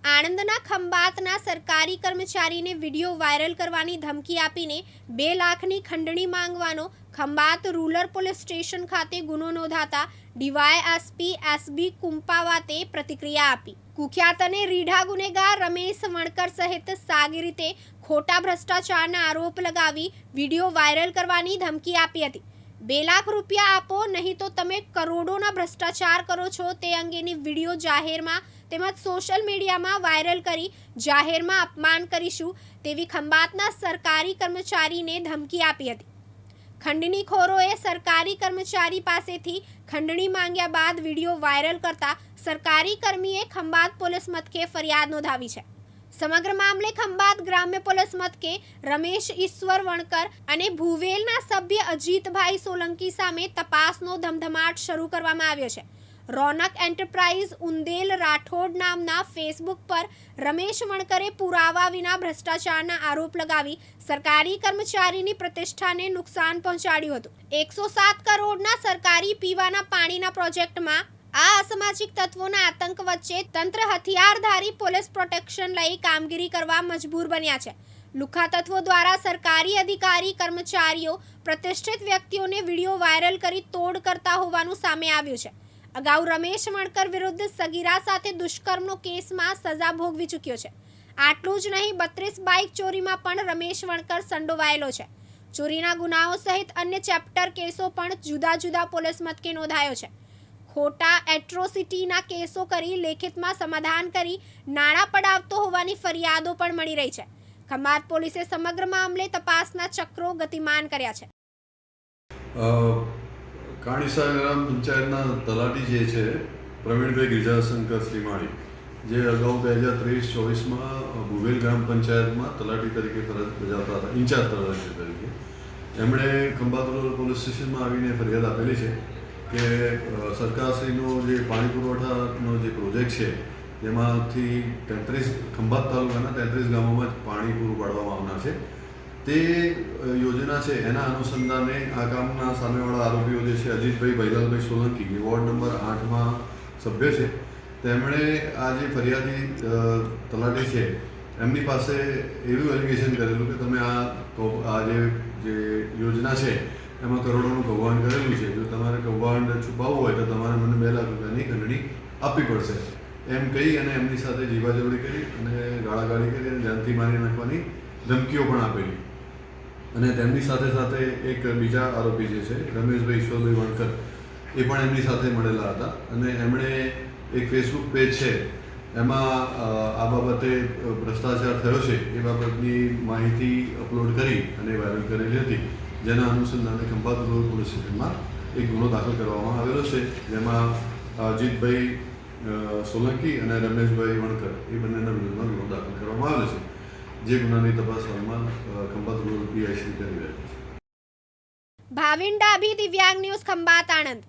આણંદના ખંભાતના સરકારી કર્મચારીને video viral કરવાની ધમકી આપીને 2 લાખની ખંડણી માંગવાનો ખંભાત રૂરલ પોલીસ સ્ટેશન ખાતે ગુનો નોંધાતા ડીવાયએસપી એસબી કુંપાવાતે પ્રતિક્રિયા આપી। કુખ્યાત અને રીઢા ગુનેગાર રમેશ વણકર સહિત સાગી રીતે ખોટા ભ્રષ્ટાચારના આરોપ લગાવી વિડીયો વાયરલ કરવાની ધમકી આપી હતી। 2 લાખ રૂપિયા આપો નહીં તો તમે કરોડોના ભ્રષ્ટાચાર કરો છો તે અંગેની વિડીયો જાહેરમાં તેમજ સોશિયલ મીડિયામાં વાયરલ કરી જાહેરમાં અપમાન કરીશું તેવી ખંભાતના સરકારી કર્મચારીને ધમકી આપી હતી। ખંડણીખોરોએ સરકારી કર્મચારી પાસેથી ખંડણી માંગ્યા બાદ વિડીયો વાયરલ કરતા સરકારી કર્મીએ ખંભાત પોલીસ મથકે ફરિયાદ નોંધાવી છે। સમગ્ર મામલે ખંભાત ગ્રામ્ય પોલીસ મથકે રમેશ ઈશ્વર વણકર અને ભુવેલના સભ્ય અજીતભાઈ સોલંકી સામે તપાસનો ધમધમાટ શરૂ કરવામાં આવ્યો છે। રોનક એન્ટરપ્રાઇઝ ઉંદેલ રાઠોડ નામના ફેસબુક પર રમેશ વણકરે પુરાવા વિના ભ્રષ્ટાચારના આરોપ લગાવી સરકારી કર્મચારીની પ્રતિષ્ઠાને નુકસાન પહોંચાડ્યું હતું। 107 કરોડના સરકારી પીવાના પાણીના પ્રોજેક્ટમાં આ અસામાજિક તત્વોના આતંક વચ્ચે તંત્ર હથિયારધારી પોલીસ પ્રોટેક્શન લઈ કામગીરી કરવા મજબૂર બન્યા છે। લુખ્ખા તત્વો દ્વારા સરકારી અધિકારી કર્મચારીઓ પ્રતિષ્ઠિત વ્યક્તિઓને વિડીયો વાયરલ કરી તોડ કરતા હોવાનું સામે આવ્યું છે। અગાઉ રમેશ વણકર વિરુદ્ધ સગીરા સાથે દુષ્કર્મનો કેસમાં સજા ભોગવી ચૂક્યો છે। આટલું જ નહીં 32 બાઇક ચોરીમાં પણ રમેશ વણકર સંડોવાયેલો છે। ચોરીના ગુનાઓ સહિત અન્ય ચેપ્ટર કેસો પણ જુદા જુદા પોલીસ મથકે નોંધાયો છે। ખોટા એટ્રોસિટીના કેસો કરી લેખિતમાં સમાધાન કરી નાણાં પડાવતો હોવાની ફરિયાદો પણ મળી રહી છે। ખંભાત પોલીસે સમગ્ર મામલે તપાસના ચક્રો ગતિમાન કર્યા છે। કાણીસા ગ્રામ પંચાયતના તલાટી જે છે પ્રવીણભાઈ ગિરજાશંકર શ્રીમાળી, જે અગાઉ 2023-24માં ભુવેલ ગ્રામ પંચાયતમાં તલાટી તરીકે ફરજ બજાવતા હતા, ઇન્ચાર્જ તલાટી તરીકે, એમણે ખંભાત રૂરલ પોલીસ સ્ટેશનમાં આવીને ફરિયાદ આપેલી છે કે સરકારશ્રીનો જે પાણી પુરવઠાનો જે પ્રોજેક્ટ છે જેમાંથી 33 ખંભાત તાલુકાના 33 ગામોમાં જ પાણી પૂરું પાડવામાં આવનાર છે, તે યોજના છે એના અનુસંધાને આ કામના સામેવાળા આરોપીઓ જે છે અજીતભાઈ ભૈલાલભાઈ સોલંકી, જે વોર્ડ નંબર 8માં સભ્ય છે, તેમણે આ જે ફરિયાદી તલાટી છે એમની પાસે એવું એલિગેશન કરેલું કે તમે આ જે યોજના છે એમાં કરોડોનું કૌભાંડ કરેલું છે, જો તમારે કૌભાંડ છુપાવવું હોય તો તમારે મને 2 લાખ રૂપિયાની ખંડણી આપવી પડશે એમ કહી અને એમની સાથે જીવાજોડી કરી અને ગાળાગાળી કરી અને જાનથી મારી નાખવાની ધમકીઓ પણ આપેલી। અને તેમની સાથે સાથે એક બીજા આરોપી જે છે રમેશભાઈ ઈશ્વરભાઈ વણકર, એ પણ એમની સાથે મળેલા હતા અને એમણે એક ફેસબુક પેજ છે એમાં આ બાબતે ભ્રષ્ટાચાર થયો છે એ બાબતની માહિતી અપલોડ કરી અને વાયરલ કરેલી હતી, જેના અનુસંધાને ખંભાત રૂરલ પોલીસ સ્ટેશનમાં એક ગુનો દાખલ કરવામાં આવેલો છે, જેમાં અજીતભાઈ સોલંકી અને રમેશભાઈ વણકર એ બંનેના વિરુદ્ધમાં ગુનો દાખલ કરવામાં આવેલો છે, જે ગુનાની તપાસ હાલમાં ખંભાત રૂરલ પીઆઈ શ્રી કરી રહ્યા છે। ભાવિન ડાભી, દિવ્યાંગ ન્યૂઝ, ખંભાત, આણંદ।